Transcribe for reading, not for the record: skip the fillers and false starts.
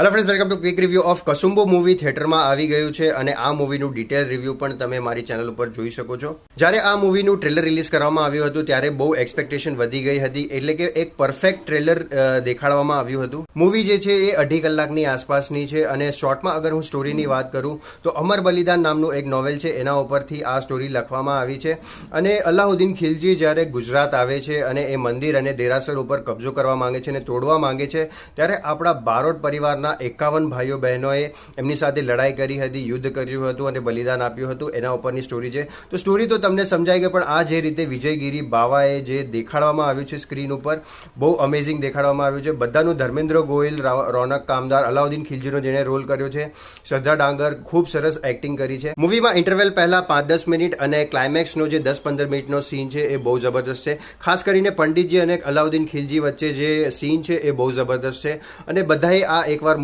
Hello friends, welcome to quick review of Kasumbo movie થિયેટરમાં આવી ગયું છે અને આ મૂવીનું ડિટેલ રિવ્યૂ પણ તમે મારી ચેનલ ઉપર જોઈ શકો છો. જ્યારે આ મૂવીનું ટ્રેલર રિલીઝ કરવામાં આવ્યું હતું ત્યારે બહુ એક્સપેક્ટેશન વધી ગઈ હતી, એટલે કે એક પરફેક્ટ ટ્રેલર દેખાડવામાં આવ્યું હતું. મૂવી જે છે એ 2.5 કલાકની આસપાસની છે અને શોર્ટમાં અગર હું સ્ટોરીની વાત કરું તો અમર બલિદાન નામનું એક નોવેલ છે, એના ઉપરથી આ સ્ટોરી લખવામાં આવી છે. અને અલાઉદ્દીન ખિલજી જ્યારે ગુજરાત આવે છે અને એ મંદિર અને દેરાસર ઉપર કબજો કરવા માંગે છે અને તોડવા માંગે છે, ત્યારે આપણા બારોટ પરિવારના 51 ભાઈઓ બહેનોએ એમની સાથે લડાઈ કરી હતી, યુદ્ધ કર્યું હતું અને બલિદાન આપ્યું હતું. એના ઉપરની સ્ટોરી છે. તો સ્ટોરી તો તમને સમજાઈ ગઈ, પણ આ જે રીતે વિજયગીરી બાવાએ જે દેખાડવામાં આવ્યું છે સ્ક્રીન ઉપર, બહુ અમેઝિંગ દેખાડવામાં આવ્યું છે. બધાનું ધર્મેન્દ્ર ગોયલ, રોનક કામદાર, અલાઉદ્દીન ખિલજીનો જેણે રોલ કર્યો છે, શ્રદ્ધા ડાંગર, ખૂબ સરસ એક્ટિંગ કરી છે. મૂવીમાં ઇન્ટરવેલ પહેલા 5-10 મિનિટ અને ક્લાઇમેક્સનો જે 10-15 મિનિટનો સીન છે એ બહુ જબરદસ્ત છે. ખાસ કરીને પંડિતજી અને અલાઉદ્દીન ખિલજી વચ્ચે જે સીન છે એ બહુ જબરદસ્ત છે અને બધાએ આ એકવાર